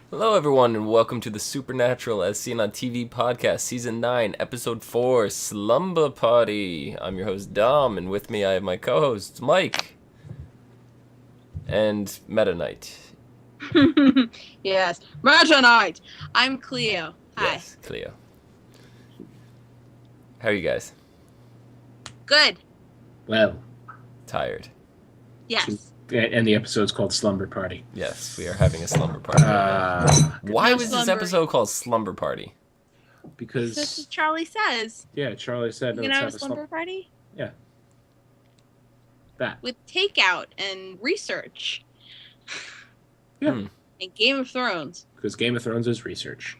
Hello, everyone, and welcome to the Supernatural as Seen on TV podcast, Season 9, Episode 4, Slumber Party. I'm your host, Dom, and with me I have my co-hosts, Mike and Meta Knight. Yes, Meta Knight. I'm Clio. Hi. Yes, Clio. How are you guys? Good. Well, Tired. Yes. and the episode's called Slumber Party. Yes, we are having a slumber party. Why was this slumbering. episode called Slumber Party? That's Because, what Charlie says. yeah, Charlie said, You let's can have a have a slumber slumber. party Yeah. That. with takeout and research. Yeah. And Game of Thrones. Because Game of Thrones is research.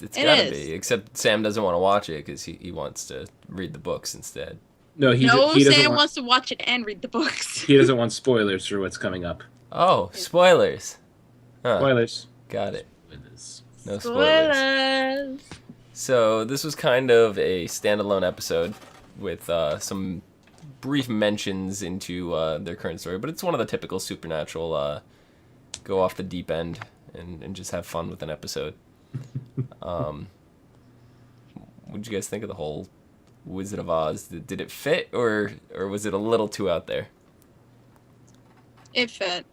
It's It gotta is. be, except Sam doesn't want to watch it because he wants to read the books instead. No, he No, doesn't Sam want, wants to watch it and read the books. he doesn't want spoilers for what's coming up. Oh, spoilers. Huh, Spoilers. got it. Spoilers. No spoilers. Spoilers. So this was kind of a standalone episode with some brief mentions into their current story, but it's one of the typical Supernatural go off the deep end and just have fun with an episode. What did you guys think of the whole Wizard of Oz? Did it fit, or was it a little too out there? It fit.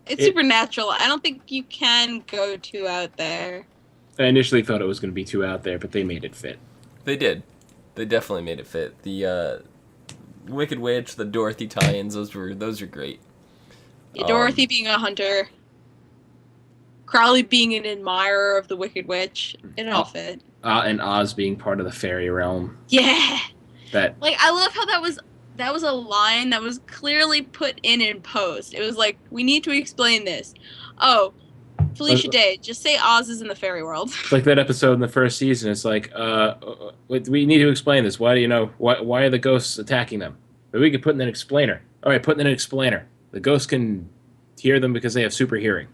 It's supernatural. I don't think you can go too out there. I initially thought it was going to be too out there, but they made it fit. They did. They definitely made it fit. The Wicked Witch, the Dorothy tie-ins, those were great. Yeah, Dorothy being a hunter. Crowley being an admirer of the Wicked Witch. It all fit. And Oz being part of the fairy realm. Yeah. That Like, I love how that was a line that was clearly put in post. It was like, we need to explain this. Oh, Felicia Day, just say Oz is in the fairy world. It's like that episode in the first season. It's like, we need to explain this. Why do you know? Why are the ghosts attacking them? But we could put in an explainer. All right, put in an explainer. The ghosts can hear them because they have super hearing.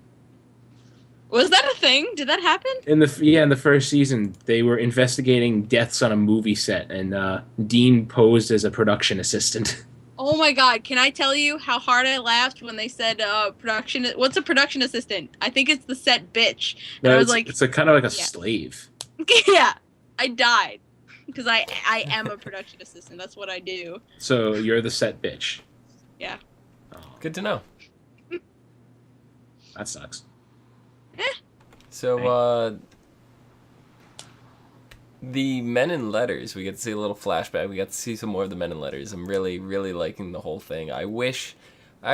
Was that a thing? Did that happen? In the first season, they were investigating deaths on a movie set, and Dean posed as a production assistant. Oh my god, can I tell you how hard I laughed when they said production what's a production assistant? I think it's the set bitch. And I was like, it's a kind of like a yeah. slave. yeah. I died. Because I am a production assistant. That's what I do. So you're the set bitch. Yeah. Oh, Good to know. that sucks. So, the Men in Letters, we get to see a little flashback. We got to see some more of the Men in Letters. I'm really, really liking the whole thing. I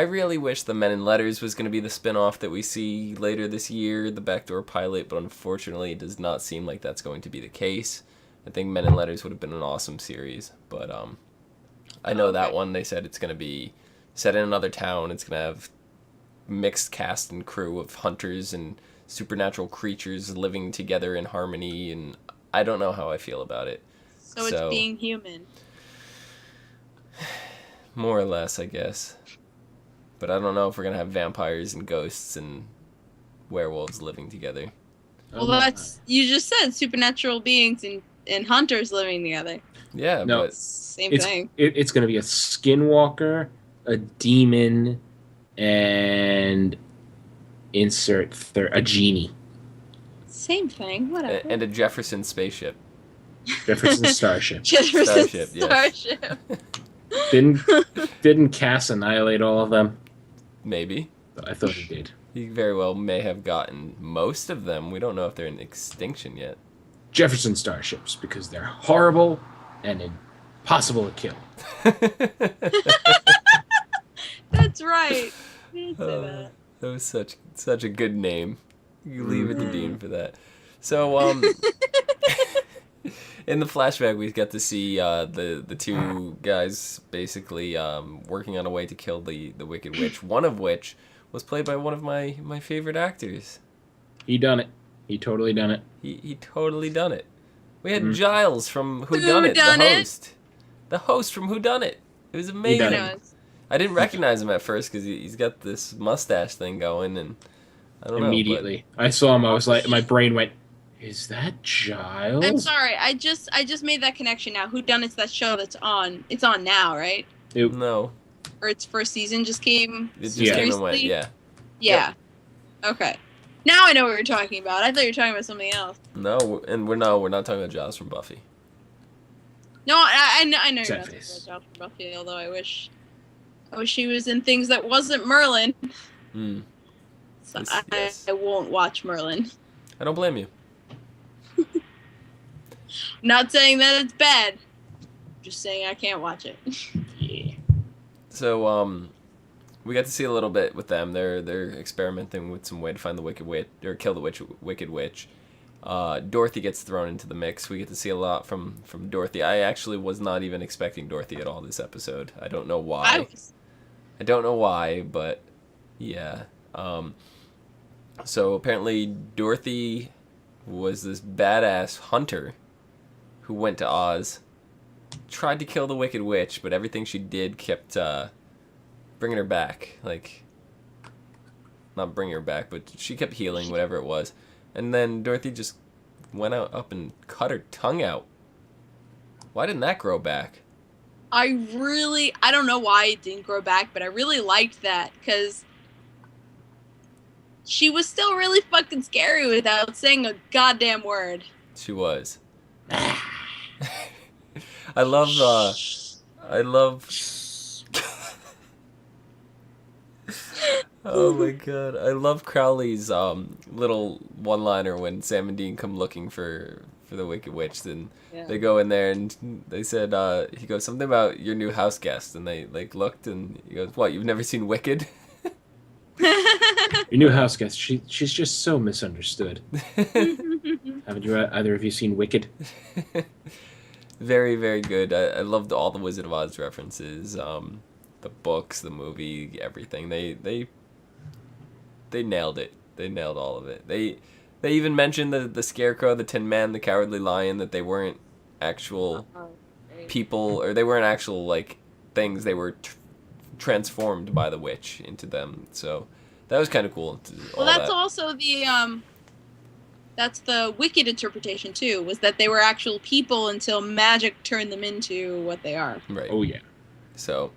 really wish the Men in Letters was going to be the spin-off that we see later this year, the backdoor pilot, but unfortunately it does not seem like that's going to be the case. I think Men in Letters would have been an awesome series, but I know that one, they said it's going to be set in another town. It's going to have mixed cast and crew of hunters and supernatural creatures living together in harmony, and I don't know how I feel about it. So it's being human. More or less, I guess. But I don't know if we're going to have vampires and ghosts and werewolves living together. Well, that's, you just said supernatural beings and hunters living together. Yeah, No. but Same thing. It's going to be a skinwalker, a demon, and a genie. Same thing. Whatever. and a Jefferson spaceship. Jefferson Starship. Jefferson Starship, yes. Starship. Didn't Cass annihilate all of them? Maybe. I thought he did. He very well may have gotten most of them. We don't know if they're in extinction yet. Jefferson Starships, because they're horrible and impossible to kill. That's right. You did say that. That was such a good name. You leave it to Dean for that. So, in the flashback, we got to see the two guys basically working on a way to kill the Wicked Witch. One of which was played by one of my favorite actors. He done it. He totally done it. He totally done it. We had Giles from Whodunit, the host from Whodunit. It was amazing. Whodunit. I didn't recognize him at first because he's got this mustache thing going, and I don't know. Immediately, I saw him. I was like, my brain went, "Is that Giles?" I'm sorry. I just made that connection now. Whodunit's that show that's on? It's on now, right? No. Or its first season just came. It just came and went. recently? Yeah. Yeah. Okay. Now I know what you're talking about. I thought you were talking about something else. No, and we're not talking about Giles from Buffy. No, I know you're not talking Sad face. about Giles from Buffy, although I wish he was in things that wasn't Merlin. Hmm. So Yes. I won't watch Merlin. I don't blame you. I'm not saying that it's bad. I'm just saying I can't watch it. Yeah. So, we got to see a little bit with them. They're experimenting with some way to find the wicked witch or kill the wicked witch. Dorothy gets thrown into the mix. We get to see a lot from Dorothy. I actually was not even expecting Dorothy at all this episode. I don't know why. I don't know why, but yeah. So apparently Dorothy was this badass hunter who went to Oz, tried to kill the Wicked Witch, but everything she did kept bringing her back. Like, not bringing her back, but she kept healing, whatever it was. And then Dorothy just went up and cut her tongue out. Why didn't that grow back? I don't know why it didn't grow back, but I really liked that, because she was still really fucking scary without saying a goddamn word. She was. I love oh my god. I love Crowley's little one-liner when Sam and Dean come looking for the Wicked Witch. Then they go in there and they said he goes something about your new house guest, and they like looked and he goes, "What, you've never seen Wicked?" Your new house guest, she's just so misunderstood. Haven't you either of you seen Wicked? Very, very good. I loved all the Wizard of Oz references, the books, the movie, everything. They nailed it. They nailed all of it. They even mentioned the Scarecrow, the Tin Man, the Cowardly Lion, that they weren't actual people, or they weren't actual like things. They were transformed by the witch into them. So that was kind of cool. Well, that's also that's the Wicked interpretation too, was that they were actual people until magic turned them into what they are. Right. Oh yeah. So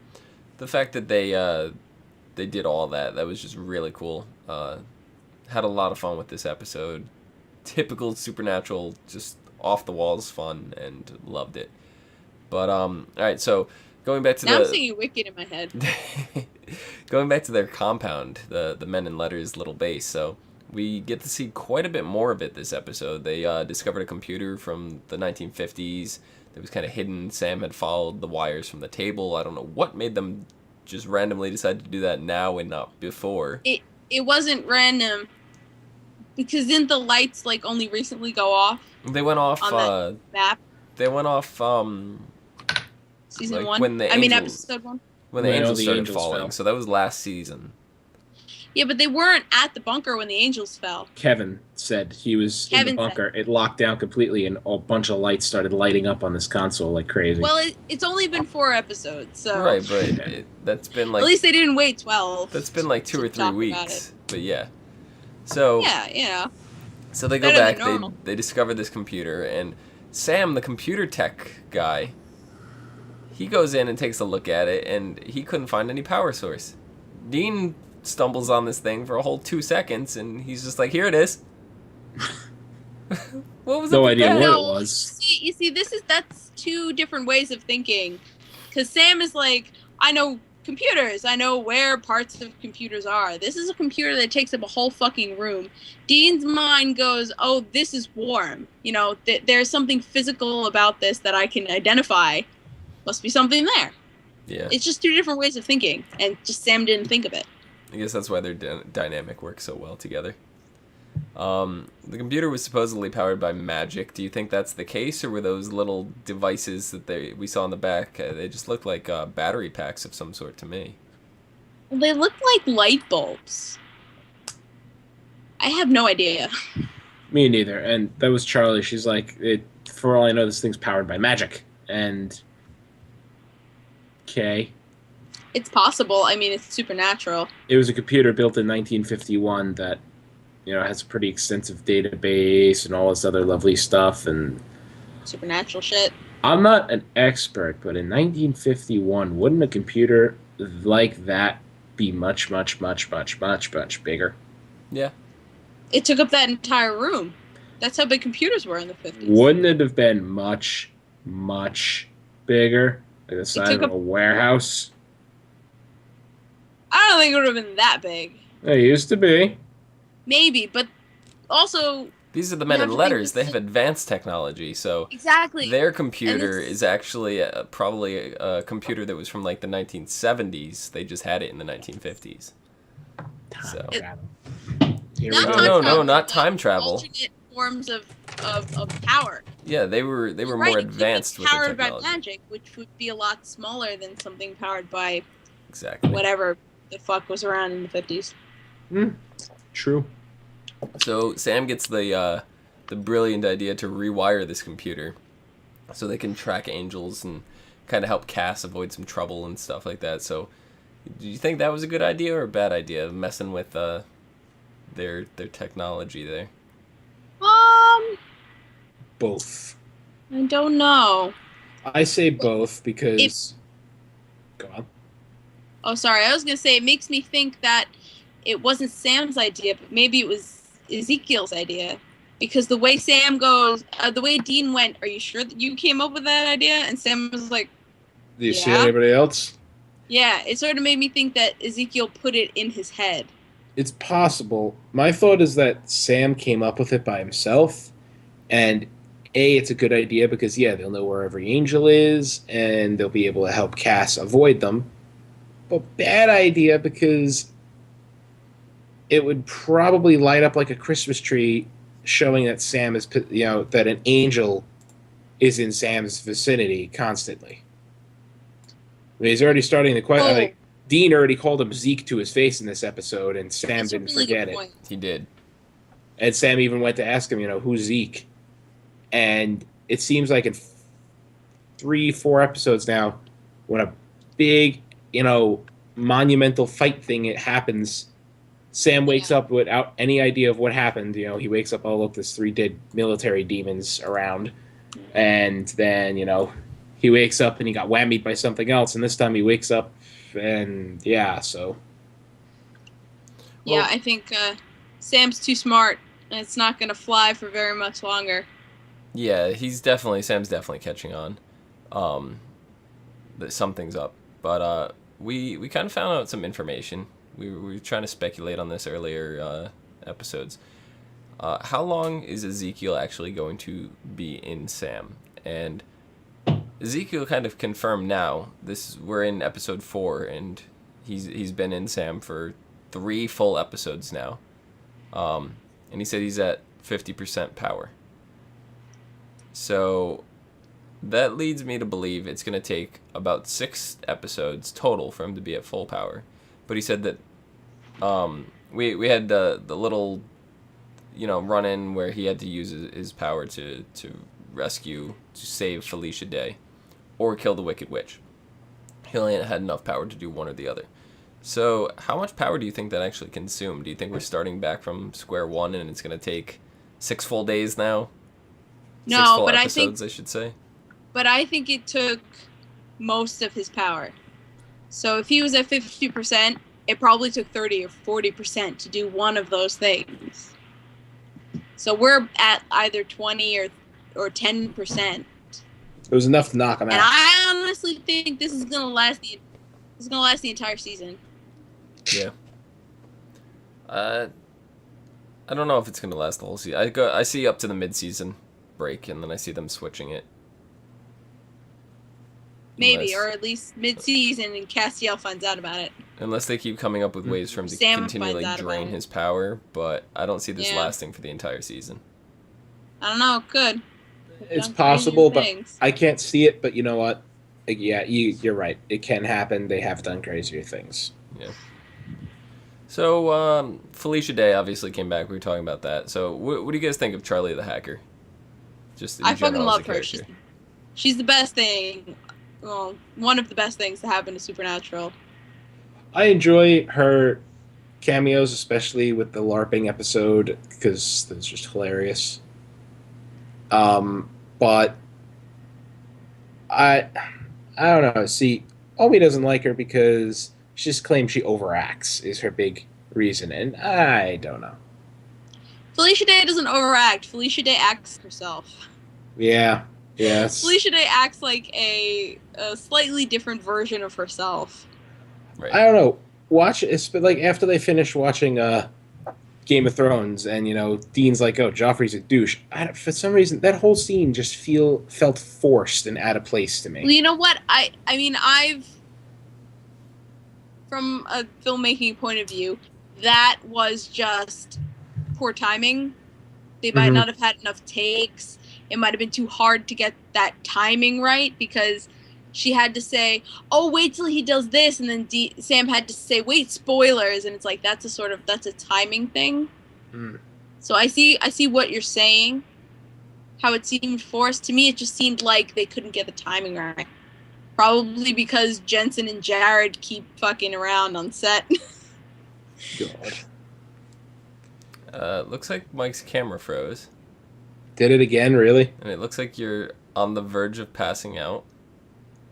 the fact that they did all that was just really cool. Had a lot of fun with this episode. Typical Supernatural, just off the walls fun, and loved it. But all right, so going back to now I'm singing Wicked in my head. Going back to their compound, the Men in Letters little base. So we get to see quite a bit more of it this episode. They discovered a computer from the 1950s that was kind of hidden. Sam had followed the wires from the table. I don't know what made them just randomly decide to do that now and not before. It wasn't random, because didn't the lights like only recently go off? They went off on the map. They went off Season like 1. when the episode 1. When the angels the started angels falling. fell. So that was last season. Yeah, but they weren't at the bunker when the angels fell. Kevin said he was in the bunker. It locked down completely, and a bunch of lights started lighting up on this console like crazy. Well, it's only been 4 episodes, so Right, but that's been like at least they didn't wait 12. that's been like 2 or 3 talk about weeks. But yeah. So yeah, yeah. So they go Better back, than normal. they discover this computer, and Sam, the computer tech guy, he goes in and takes a look at it, and he couldn't find any power source. Dean stumbles on this thing for a whole 2 seconds, and he's just like, "Here it is." What was No up with idea that? what No, it was. You see, that's 2 different ways of thinking. Because Sam is like, I know computers. I know where parts of computers are. This is a computer that takes up a whole fucking room. Dean's mind goes, oh, this is warm. You know, there's something physical about this that I can identify. Must be something there. Yeah, It's just 2 different ways of thinking. And just Sam didn't think of it. I guess that's why their dynamic works so well together. The computer was supposedly powered by magic. Do you think that's the case, or were those little devices that we saw in the back? They just looked like battery packs of some sort to me. They look like light bulbs. I have no idea. Me neither. And that was Charlie. She's like, for all I know, this thing's powered by magic. And okay. It's possible. I mean, it's supernatural. It was a computer built in 1951 that, has a pretty extensive database and all this other lovely stuff. And Supernatural shit. I'm not an expert, but in 1951, wouldn't a computer like that be much, much, much, much, much, much bigger? Yeah. It took up that entire room. That's how big computers were in the 50s. Wouldn't it have been much, much bigger? Like the size of a warehouse? I don't think it would have been that big. It used to be. Maybe, but also... These are the men in letters. They have advanced technology, so exactly. Their computer is actually probably a computer that was from like the 1970s. They just had it in the 1950s. So no, not time travel. Alternate forms of power. Yeah, they were more advanced with their technology. Powered by magic, which would be a lot smaller than something powered by whatever the fuck was around in the 50s. True. So Sam gets the brilliant idea to rewire this computer so they can track angels and kind of help Cass avoid some trouble and stuff like that. So do you think that was a good idea or a bad idea, messing with their technology there? Both. I don't know. I say both because... Go on. Oh, sorry. I was going to say it makes me think that it wasn't Sam's idea, but maybe it was Ezekiel's idea. Because the way Sam goes, the way Dean went, are you sure that you came up with that idea? And Sam was like, do you see anybody else? Yeah, it sort of made me think that Ezekiel put it in his head. It's possible. My thought is that Sam came up with it by himself, and it's a good idea because, they'll know where every angel is, and they'll be able to help Cass avoid them. But bad idea because it would probably light up like a Christmas tree showing that Sam is, that an angel is in Sam's vicinity constantly. I mean, he's already starting the question. Like, Dean already called him Zeke to his face in this episode, and Sam didn't forget it. He did. And Sam even went to ask him, who's Zeke? And it seems like in 3-4 episodes now, when a big, monumental fight thing happens, Sam wakes up without any idea of what happened. He wakes up, oh, look, there's 3 dead military demons around. And then, he wakes up and he got whammied by something else. And this time he wakes up and, so. Yeah, I think Sam's too smart. And it's not going to fly for very much longer. Yeah, Sam's definitely catching on. That something's up. But we kind of found out some information. We were trying to speculate on this earlier episodes. How long is Ezekiel actually going to be in Sam? And Ezekiel kind of confirmed now. We're in episode 4, and he's been in Sam for 3 full episodes now. And he said he's at 50% power. So that leads me to believe it's going to take about 6 episodes total for him to be at full power. But he said that we had the little, run-in where he had to use his power to save Felicia Day or kill the Wicked Witch. He only had enough power to do one or the other. So how much power do you think that actually consumed? Do you think we're starting back from square one and it's going to take 6 full days now? No, 6 full but episodes, I should say. But I think it took most of his power. So if he was at 50%, it probably took 30 or 40% to do one of those things. So we're at either 20 or 10%. It was enough to knock him out. And I honestly think this is gonna last the entire season. Yeah. I don't know if it's gonna last the whole season. I see up to the mid-season break, and then I see them switching it. Maybe, or at least mid-season, and Castiel finds out about it. Unless they keep coming up with ways for him to continually drain his power, but I don't see this lasting for the entire season. I don't know, it could. It's possible, but I can't see it, but you know what? Yeah, you're right. It can happen. They have done crazier things. Yeah. So, Felicia Day obviously came back. We were talking about that. So, what do you guys think of Charlie the Hacker? Just I fucking love her. She's the best thing. Well, one of the best things to happen to Supernatural. I enjoy her cameos, especially with the LARPing episode, because it's just hilarious. But I don't know. See, Omi doesn't like her because she just claims she overacts is her big reason, and I don't know. Felicia Day doesn't overact. Felicia Day acts herself. Yeah. Yes. Felicia Day acts like a slightly different version of herself. Right. I don't know. Watch it's like after they finish watching Game of Thrones, and Dean's like, "Oh, Joffrey's a douche." For some reason, that whole scene just felt forced and out of place to me. Well, you know what? I mean, from a filmmaking point of view, that was just poor timing. They might not have had enough takes. It might have been too hard to get that timing right because she had to say, "Oh, wait till he does this," and then Sam had to say, "Wait, spoilers," and it's like that's a timing thing. So I see what you're saying. How it seemed forced to me, it just seemed like they couldn't get the timing right. Probably because Jensen and Jared keep fucking around on set. God. Looks like Mike's camera froze. Did it again, really? And it looks like you're on the verge of passing out.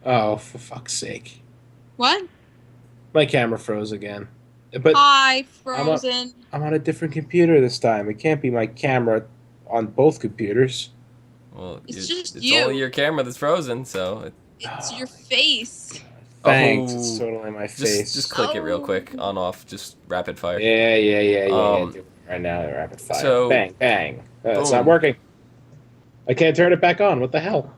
Oh, for fuck's sake. What? My camera froze again. But Hi, Frozen. I'm on a different computer this time. It can't be my camera on both computers. Well, It's just it's you. only your camera that's frozen, so... It's your face. Thanks, Oh. it's totally my face. Just click it real quick. On, off, just rapid fire. Yeah. Um, Do it right now, rapid fire. so- bang. It's not Boom. working. I can't turn it back on. What the hell?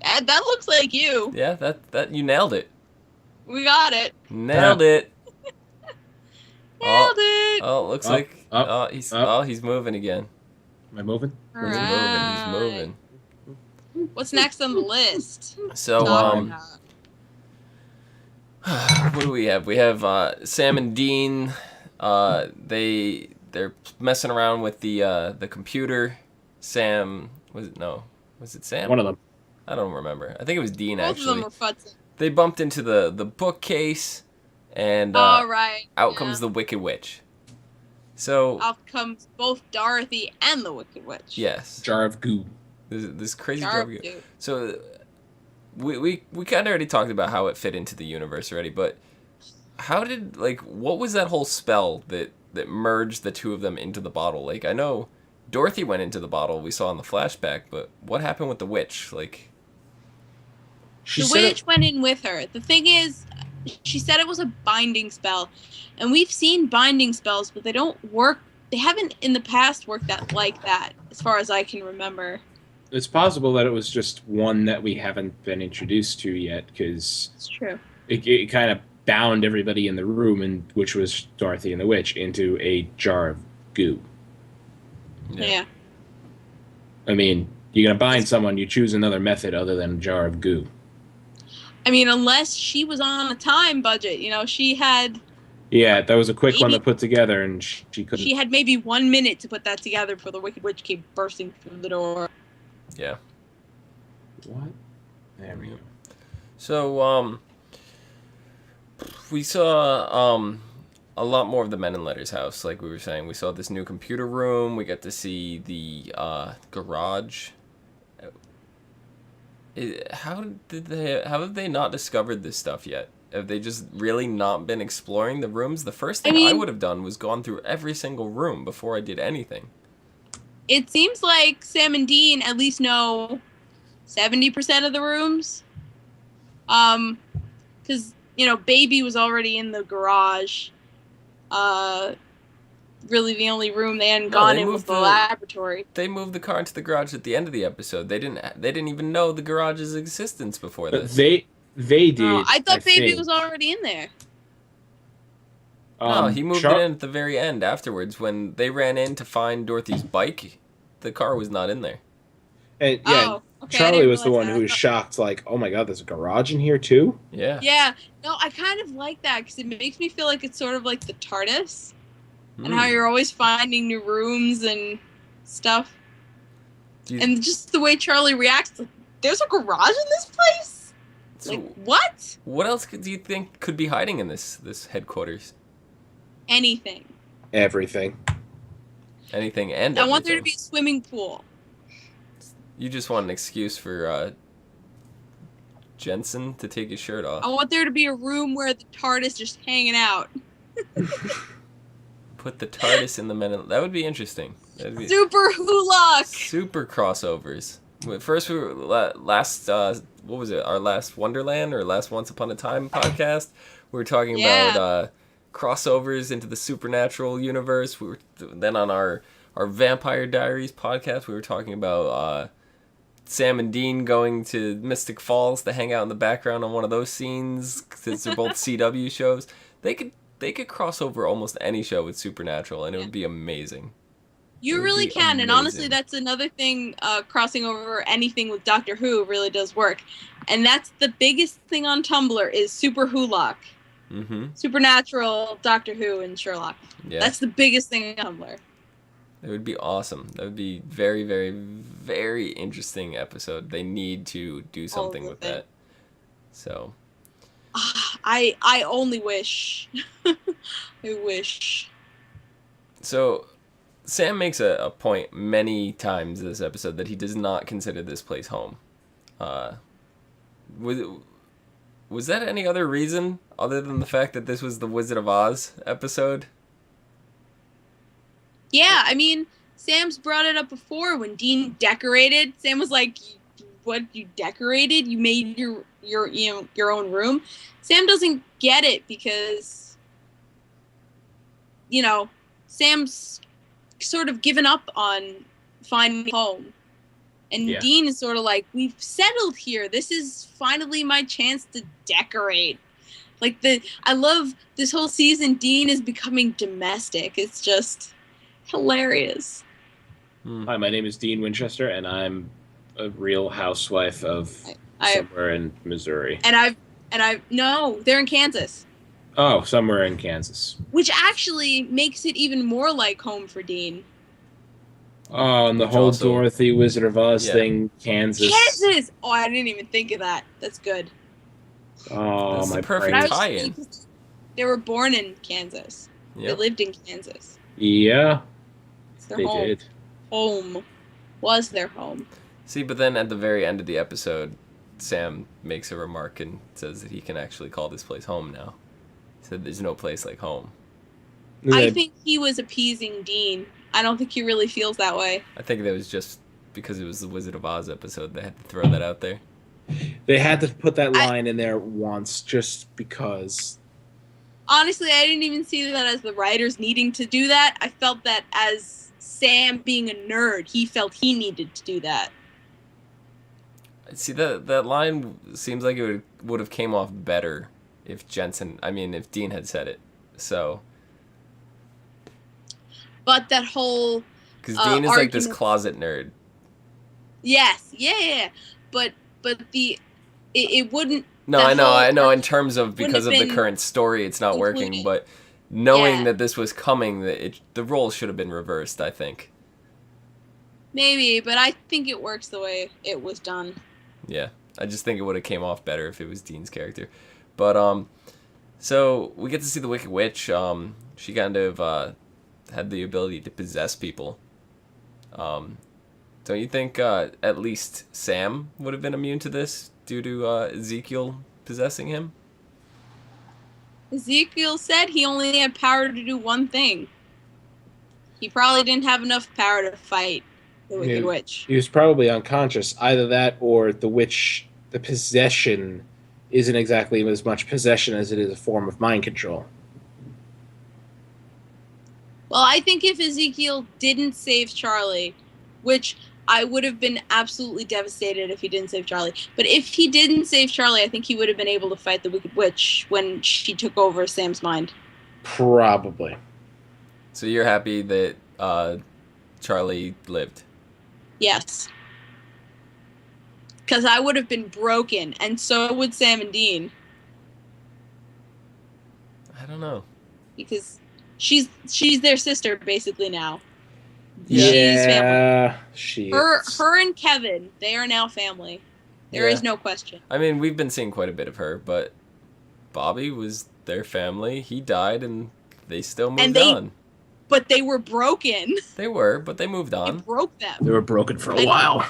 That looks like you. Yeah, that you nailed it. We got it. Nailed it. Nailed it. Oh, it looks Up, like up, he's moving again. Am I moving? All He's right. moving. What's next on the list? So Talk about. what do we have? We have Sam and Dean. They're messing around with the computer. Sam was it Sam? One of them. I don't remember. I think it was Dean Both actually. of them were futzing. They bumped into the bookcase, and Right. out comes the Wicked Witch. So Out comes both Dorothy and the Wicked Witch. yes, Jar of goo. this crazy Sharp, drug. dude. So we kind of already talked about how it fit into the universe already, but how did what was that whole spell that merged the two of them into the bottle? Like I know Dorothy went into the bottle we saw in the flashback, but what happened with the witch? Like She The said witch went in with her. The thing is, she said it was a binding spell. And we've seen binding spells, but they don't work. They haven't in the past worked like that, as far as I can remember. it's possible that it was just one that we haven't been introduced to yet, because It's true. it kind of bound everybody in the room, and which was Dorothy and the witch, into a jar of goo. Yeah. I mean, you're gonna bind someone, you choose another method other than a jar of goo. I mean, unless she was on a time budget. She had Yeah, that was a quick one Maybe- to put together, and she couldn't. she had maybe 1 minute to put that together before the Wicked Witch came bursting through the door. yeah. What? There we go. So we saw a lot more of the Men in Letters house, like we were saying. We saw this new computer room. We got to see the garage. How have they not discovered this stuff yet? Have they just really not been exploring the rooms? The first thing I would have done was gone through every single room before I did anything. It seems like Sam and Dean at least know 70% of the rooms. Because, Baby was already in the garage. Really the only room they hadn't gone in was the laboratory. They moved the car into the garage at the end of the episode. They didn't even know the garage's existence before But this. they did. Oh, I thought Baby think. was already in there. No, he moved it in at the very end afterwards when they ran in to find Dorothy's bike. The car was not in there. And yeah, Oh, okay, I Charlie didn't was the realize one that. who was shocked, like, "Oh my God, there's a garage in here too." Yeah. Yeah, no, I kind of like that because it makes me feel like it's sort of like the TARDIS and Hmm. how you're always finding new rooms and stuff. And just the way Charlie reacts, like, there's a garage in this place? So Like, what? what else do you think could be hiding in this headquarters? Anything. Everything. Anything and I want there to everything. be a swimming pool. You just want an excuse for Jensen to take his shirt off. I want there to be a room where the TARDIS just hanging out. Put the TARDIS in the Men in... That would be interesting. That'd be Super Hulak. super crossovers. First, we were last. What was it? Our last Wonderland or last Once Upon a Time podcast. We were talking about crossovers into the supernatural universe. We were then on our Vampire Diaries podcast. We were talking about Sam and Dean going to Mystic Falls to hang out in the background on one of those scenes since they're both CW shows. They could cross over almost any show with supernatural, and it would be amazing. You really can, and honestly, that's another thing. Crossing over anything with Doctor Who really does work, and that's the biggest thing on Tumblr is Super Hulak, Supernatural, Doctor Who, and Sherlock. Yeah, that's the biggest thing on Tumblr. It would be awesome. That would be very, very, very interesting episode. They need to do something with that. So, I only wish. I wish. So, Sam makes a point many times this episode that he does not consider this place home. Was that any other reason other than the fact that this was the Wizard of Oz episode? Yeah, I mean, Sam's brought it up before when Dean decorated. Sam was like, "What, you decorated? You made your own room?" Sam doesn't get it because, Sam's sort of given up on finding home. And Dean is sort of like, we've settled here. This is finally my chance to decorate. I love this whole season. Dean is becoming domestic. It's just hilarious. Hi, my name is Dean Winchester, and I'm a real housewife of somewhere in Missouri. No, they're in Kansas. Oh, somewhere in Kansas. Which actually makes it even more like home for Dean. Oh, and the whole Dorothy Wizard of Oz thing, Kansas. Kansas! Oh, I didn't even think of that. That's good. Oh, that's my the perfect tie-in. They were born in Kansas. Yep. They lived in Kansas. Yeah, it's their home. Did. Home was their home. See, but then at the very end of the episode, Sam makes a remark and says that he can actually call this place home now. He said there's no place like home. I think he was appeasing Dean. I don't think he really feels that way. I think that was just because it was the Wizard of Oz episode. They had to throw that out there. They had to put that line in there once just because. Honestly, I didn't even see that as the writers needing to do that. I felt that as Sam being a nerd, he felt he needed to do that. See, that line seems like it would have came off better if Dean had said it. So. But that whole because Dean is like this closet nerd. Yes, yeah. But it wouldn't. No, I know. In terms of because of the current story, it's not working. But knowing that this was coming, the roles should have been reversed. I think. Maybe, but I think it works the way it was done. Yeah, I just think it would have came off better if it was Dean's character. But so we get to see the Wicked Witch. She kind of had the ability to possess people. Don't you think at least Sam would have been immune to this due to Ezekiel possessing him? Ezekiel said he only had power to do one thing. He probably didn't have enough power to fight the Wicked Witch. He was probably unconscious. Either that or the witch, the possession isn't exactly as much possession as it is a form of mind control. Well, I think if Ezekiel didn't save Charlie, which I would have been absolutely devastated if he didn't save Charlie, but if he didn't save Charlie, I think he would have been able to fight the Wicked Witch when she took over Sam's mind. Probably. So you're happy that Charlie lived? Yes. Because I would have been broken, and so would Sam and Dean. I don't know. Because she's their sister basically now. Yeah, she's family. Her and Kevin, they are now family. There is no question. I mean, we've been seeing quite a bit of her, but Bobby was their family. He died, and they still moved on. But they were broken. They were, but they moved on. It broke them. They were broken for a while.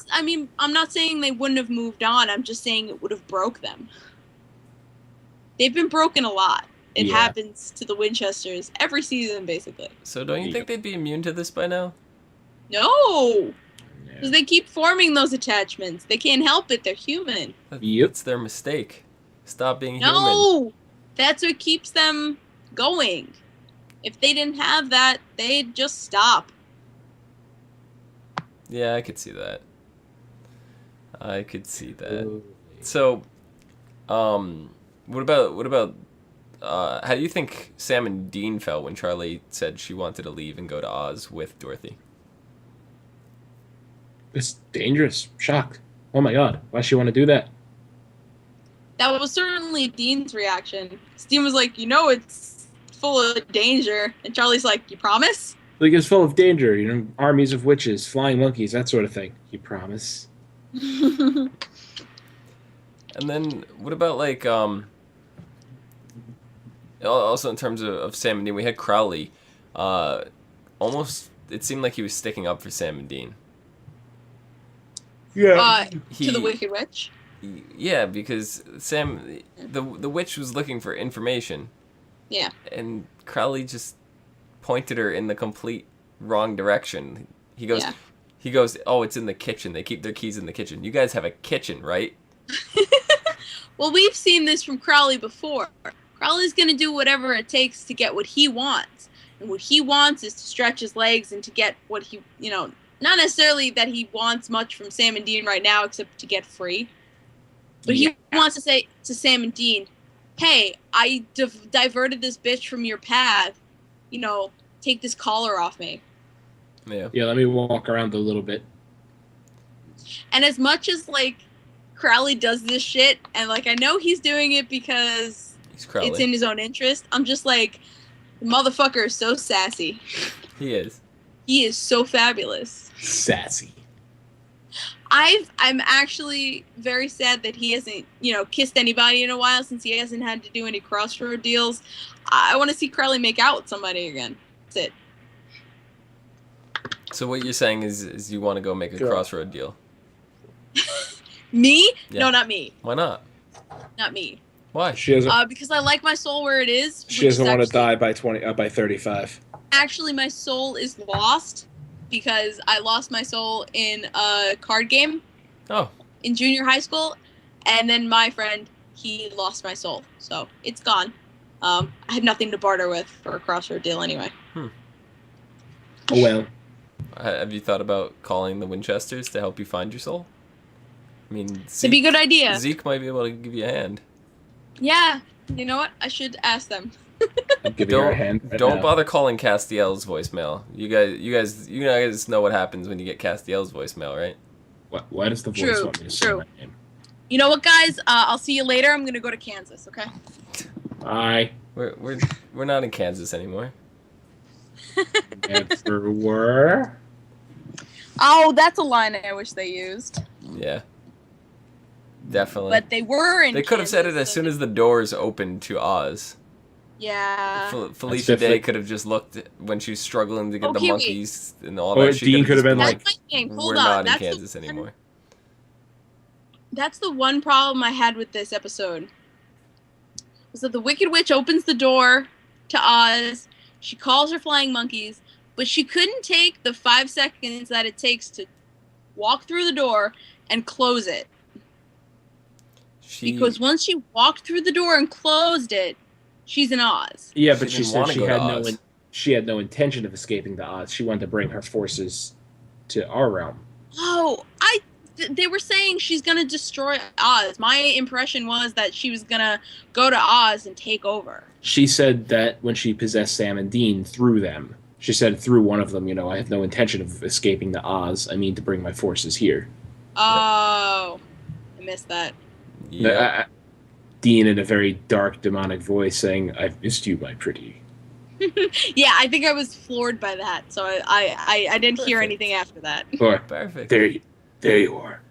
I'm not saying they wouldn't have moved on. I'm just saying it would have broke them. They've been broken a lot. It Yeah. happens to the Winchesters every season, basically. So don't you think they'd be immune to this by now? No! Yeah. Because they keep forming those attachments. They can't help it. They're human. Yep. That's their mistake. Stop being human. No! That's what keeps them going. If they didn't have that, they'd just stop. Yeah, I could see that. I could see that. Ooh. So, what about how do you think Sam and Dean felt when Charlie said she wanted to leave and go to Oz with Dorothy? It's dangerous. Shocked. Oh my god. Why she want to do that? That was certainly Dean's reaction. Dean was like, it's full of danger. And Charlie's like, you promise? Like, it's full of danger. Armies of witches, flying monkeys, that sort of thing. You promise? And then what about like also in terms of Sam and Dean, we had Crowley. Almost it seemed like he was sticking up for Sam and Dean. Yeah. To the Wicked Witch? Yeah, because Sam, the witch was looking for information. Yeah. And Crowley just pointed her in the complete wrong direction. He goes, oh, it's in the kitchen. They keep their keys in the kitchen. You guys have a kitchen, right? Well, we've seen this from Crowley before. Crowley's going to do whatever it takes to get what he wants. And what he wants is to stretch his legs and to get what he, not necessarily that he wants much from Sam and Dean right now except to get free. But he wants to say to Sam and Dean, hey, I diverted this bitch from your path. Take this collar off me. Yeah. Yeah, let me walk around a little bit. And as much as, Crowley does this shit, and, I know he's doing it because He's Crowley. it's in his own interest, I'm just like, the motherfucker is so sassy. He is. He is so fabulous. Sassy. I'm actually very sad that he hasn't, kissed anybody in a while since he hasn't had to do any crossroad deals. I want to see Crowley make out with somebody again. That's it. So what you're saying is you want to go make a crossroad deal? Me? Yeah. No, not me. Why not? Not me. Why? She doesn't. Because I like my soul where it is. She doesn't want to die by 35. Actually, my soul is lost because I lost my soul in a card game. Oh. In junior high school, and then my friend, he lost my soul, so it's gone. I had nothing to barter with for a crossroad deal anyway. Oh well. Have you thought about calling the Winchesters to help you find your soul? I mean, It'd be a good idea. Zeke might be able to give you a hand. Yeah, you know what? I should ask them. I'm giving her a hand. Right Don't now. bother calling Castiel's voicemail. You guys know what happens when you get Castiel's voicemail, right? Why does the voice True, want me to say true. my name? You know what, guys? I'll see you later. I'm gonna go to Kansas. Okay. I We're not in Kansas anymore. never were. Oh, that's a line I wish they used. Yeah. Definitely. But they were in. They could have said it Kansas, as so soon as the doors opened to Oz. Yeah. Felicia Day different. could have just looked when she was struggling to get the Okay, wait. monkeys and all Or that. She Dean could have been That's like, my thing. Hold we're on. not in That's Kansas the one- anymore. That's the one problem I had with this episode. Was that the Wicked Witch opens the door to Oz. She calls her flying monkeys, but she couldn't take the 5 seconds that it takes to walk through the door and close it. Because once she walked through the door and closed it, she's in Oz. yeah, She but she didn't said wanna she go to had Oz. she had no intention of escaping to Oz. She wanted to bring her forces to our realm. Oh, they were saying she's gonna destroy Oz. My impression was that she was gonna go to Oz and take over. She said that when she possessed Sam and Dean through them, she said through one of them, I have no intention of escaping to Oz. I mean to bring my forces here. Oh, I missed that. Yeah. Dean in a very dark, demonic voice saying, "I've missed you, my pretty." Yeah, I think I was floored by that, so I didn't hear Perfect. anything after that. Or Perfect. there you are.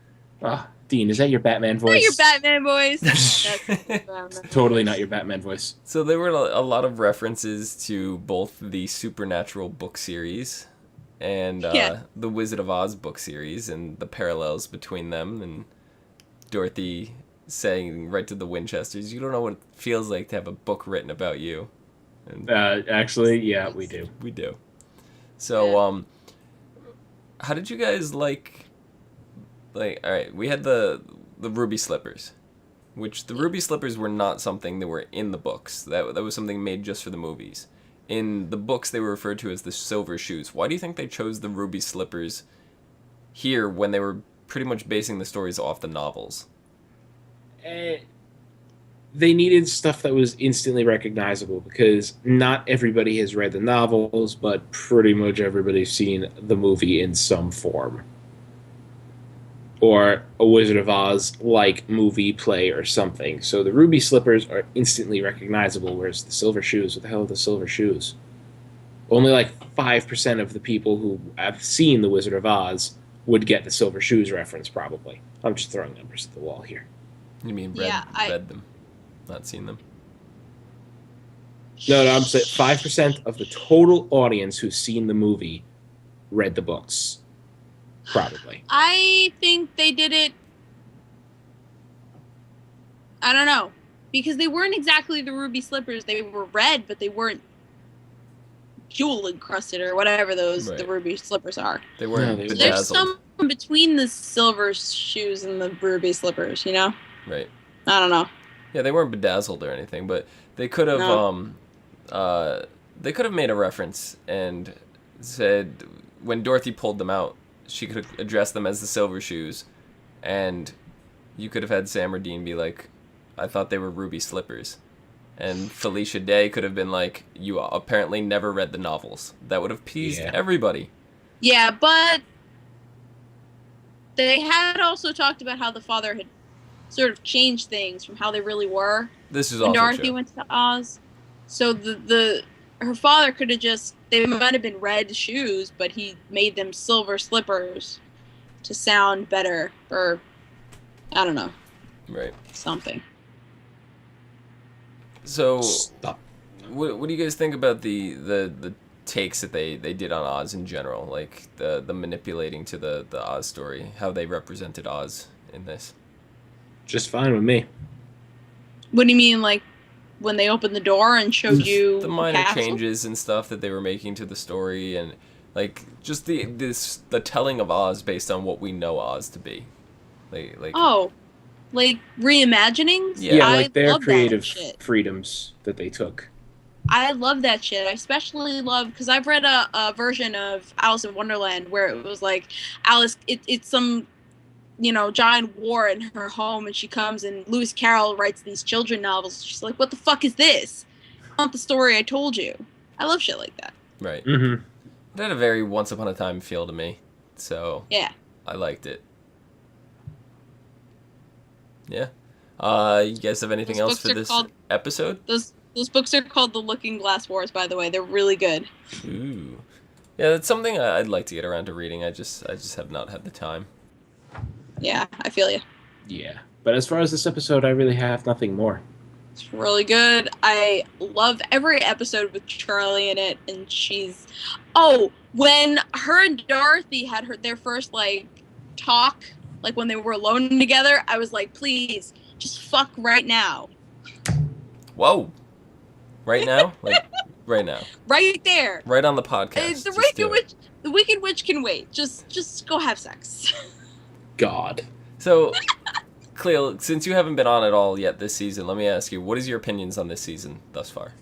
Ah, Dean, is that your Batman voice? Not your Batman voice. That's Totally not your Batman voice. So there were a lot of references to both the Supernatural book series and Yeah. the Wizard of Oz book series and the parallels between them and Dorothy saying right to the Winchesters, you don't know what it feels like to have a book written about you. And Actually, yeah, we do. we do. So, how did you guys like, all right, we had the ruby slippers, which the ruby slippers were not something that were in the books. That was something made just for the movies. In the books, they were referred to as the silver shoes. Why do you think they chose the ruby slippers here when they were pretty much basing the stories off the novels? They needed stuff that was instantly recognizable because not everybody has read the novels, but pretty much everybody's seen the movie in some form. Or a Wizard of Oz like movie, play, or something. So the ruby slippers are instantly recognizable, whereas the silver shoes, what the hell are the silver shoes? Only like 5% of the people who have seen the Wizard of Oz would get the silver shoes reference, probably. I'm just throwing numbers at the wall here. You mean read them, not seen them? No, I'm saying 5% of the total audience who's seen the movie read the books. Probably. I think they did it. I don't know. Because they weren't exactly the ruby slippers. They were red, but they weren't jewel encrusted or whatever the ruby slippers are. They weren't No, bedazzled. There's some between the silver shoes and the ruby slippers, you know? Right. I don't know. Yeah, they weren't bedazzled or anything, but they could have made a reference and said when Dorothy pulled them out, she could have addressed them as the silver shoes, and you could have had Sam or Dean be like, I thought they were ruby slippers. And Felicia Day could have been like, you apparently never read the novels. That would have appeased everybody. Yeah, but they had also talked about how the father had sort of changed things from how they really were. This is when also Dorothy true. went to Oz. So her father could have they might have been red shoes, but he made them silver slippers to sound better, or I don't know. Right. Something. So, Stop. what do you guys think about the takes that they did on Oz in general? Like the manipulating to the Oz story, how they represented Oz in this? Just fine with me. What do you mean, like when they opened the door and showed you The minor castle? changes and stuff that they were making to the story, and like just the telling of Oz based on what we know Oz to be. Like reimaginings? Yeah, I like their love creative that shit. freedoms that they took. I love that shit. I especially love, because I've read a version of Alice in Wonderland where it was like Alice, it's some, giant war in her home, and she comes and Lewis Carroll writes these children novels. She's like, what the fuck is this? I want the story I told you. I love shit like that. Right. Mm-hmm. It had a very Once Upon a Time feel to me, so Yeah. I liked it. Yeah. You guys have anything Those else books for are this called- episode? Those books are called The Looking Glass Wars, by the way. They're really good. Ooh. Yeah, that's something I'd like to get around to reading. I just have not had the time. Yeah, I feel you. Yeah. But as far as this episode, I really have nothing more. It's really good. I love every episode with Charlie in it, and she's... Oh, when her and Dorothy had their first, talk, when they were alone together, I was like, please, just fuck right now. Whoa. Right now? Right now. Right there. Right on the podcast. The Wicked Witch can wait. Just go have sex. God. So, Clio, since you haven't been on at all yet this season, let me ask you, what is your opinions on this season thus far?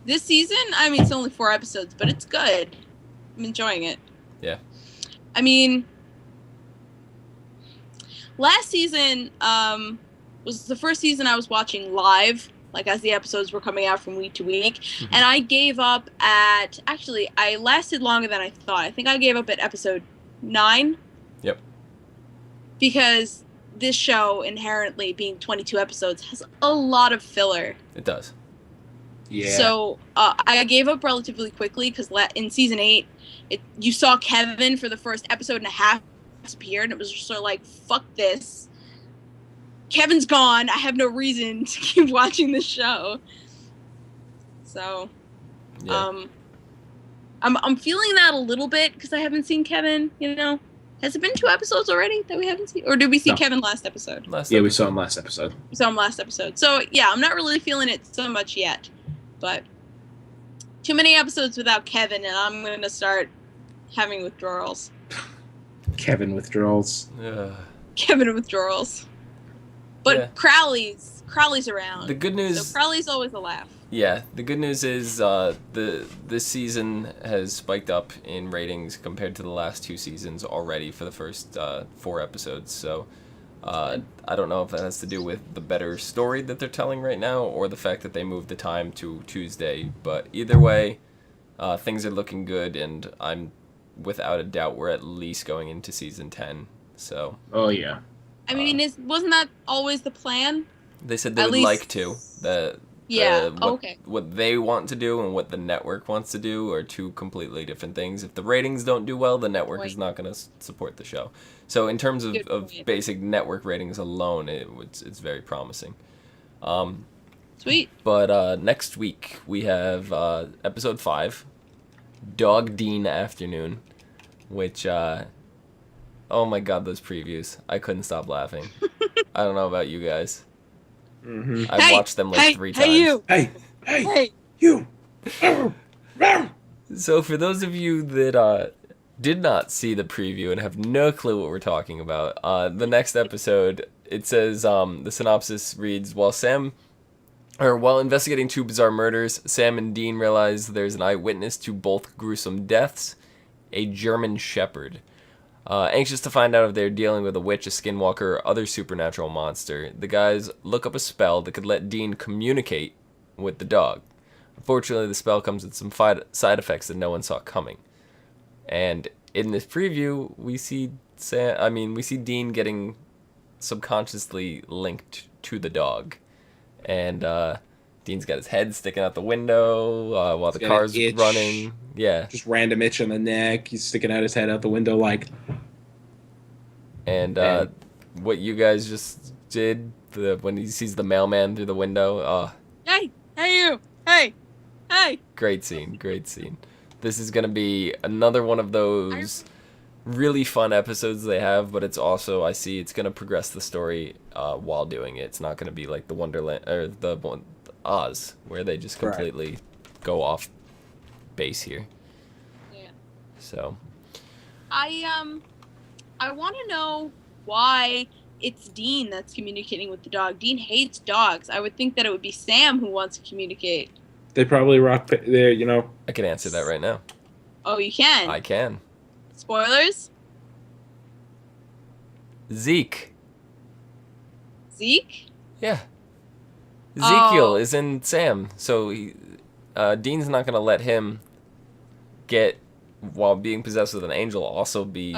This season, I mean, it's only 4 episodes, but it's good. I'm enjoying it. Yeah. I mean, last season was the first season I was watching live, as the episodes were coming out from week to week. Mm-hmm. And I gave up actually, I lasted longer than I thought. I think I gave up at episode 9. Yep. Because this show, inherently being 22 episodes, has a lot of filler. It does. Yeah. So I gave up relatively quickly because in season 8, you saw Kevin for the first episode and a half disappear, and it was just sort of like, fuck this. Kevin's gone. I have no reason to keep watching this show. So, Yeah. I'm feeling that a little bit because I haven't seen Kevin, Has it been 2 episodes already that we haven't seen? Or did we see No. Kevin last episode? Yeah, we saw him last episode. We saw him last episode. So, yeah, I'm not really feeling it so much yet. But too many episodes without Kevin, and I'm going to start having withdrawals. Kevin withdrawals. Kevin withdrawals. But Yeah. Crowley's around. The good news... So Crowley's always a laugh. Yeah, the good news is this season has spiked up in ratings compared to the last 2 seasons already for the first 4 episodes. So I don't know if that has to do with the better story that they're telling right now or the fact that they moved the time to Tuesday. But either way, things are looking good, and I'm without a doubt we're at least going into season 10. So. Oh yeah. I mean, wasn't that always the plan? They said they At would least- like to. Okay. What they want to do and what the network wants to do are 2 completely different things. If the ratings don't do well, the network is not going to support the show. So in terms of basic network ratings alone, it's very promising. Sweet. But next week we have episode 5, Dog Dean Afternoon, which oh my god, those previews! I couldn't stop laughing. I don't know about you guys. Mm-hmm. I've watched them like 3 times. Hey, you! So for those of you that did not see the preview and have no clue what we're talking about, the next episode, it says, the synopsis reads, while investigating 2 bizarre murders, Sam and Dean realize there's an eyewitness to both gruesome deaths, a German Shepherd. Anxious to find out if they're dealing with a witch, a skinwalker, or other supernatural monster, the guys look up a spell that could let Dean communicate with the dog. Unfortunately, the spell comes with some side effects that no one saw coming. And in this preview, we see Dean getting subconsciously linked to the dog. And Dean's got his head sticking out the window while the car's running. Yeah. Just random itch on the neck. He's sticking out his head out the window like... And what you guys just did when he sees the mailman through the window. Hey you! Hey! Great scene. This is going to be another one of those really fun episodes they have, but it's also, I see, it's going to progress the story while doing it. It's not going to be like the Wonderland, or the Oz, where they just completely go off base here. Yeah. So. I want to know why it's Dean that's communicating with the dog. Dean hates dogs. I would think that it would be Sam who wants to communicate. They probably rock there, you know. I can answer that right now. Oh, you can? I can. Spoilers? Zeke? Yeah. Ezekiel is in Sam, so Dean's not going to let him get, while being possessed with an angel, also be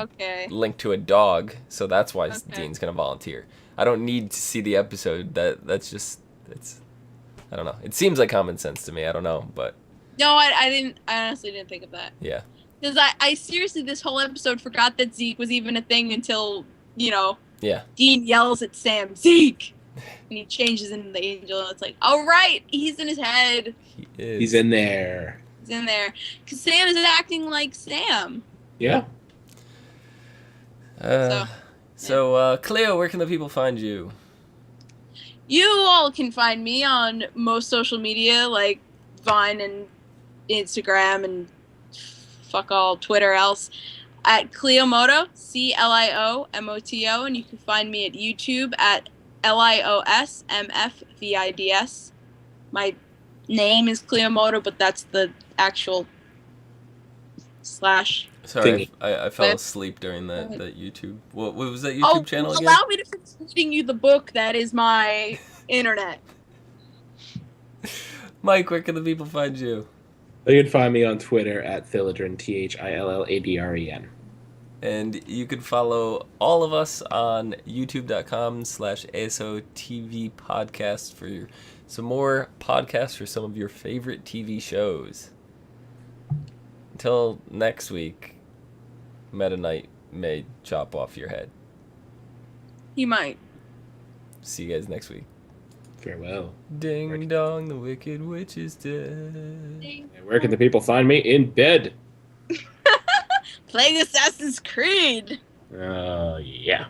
linked to a dog, so that's why Dean's going to volunteer. I don't need to see the episode. That's just, I don't know. It seems like common sense to me. I don't know, but... No, I honestly didn't think of that. Yeah. Because I seriously, this whole episode, forgot that Zeke was even a thing until, Dean yells at Sam, Zeke! And he changes into the angel, and it's like, oh, right, he's in his head. He is. He's in there. Because Sam is acting like Sam. Yeah. So, Clio, where can the people find you? You all can find me on most social media, like Vine and Instagram and fuck all Twitter else, at Cliomoto, CLIOMOTO, and you can find me at YouTube at LIOSMFVIDS. My name is Cliomoto, but that's the actual / Sorry, I fell asleep during that YouTube. What was that YouTube channel again? Allow me to finish reading you the book that is my internet. Mike, where can the people find you? You can find me on Twitter at Thilladren, THILLADREN. And you can follow all of us on youtube.com/ASOTV podcast for some more podcasts for some of your favorite TV shows. Until next week, Meta Knight may chop off your head. He might. See you guys next week. Farewell. Ding dong, the wicked witch is dead. Where can the people find me? In bed. Playing Assassin's Creed. Yeah.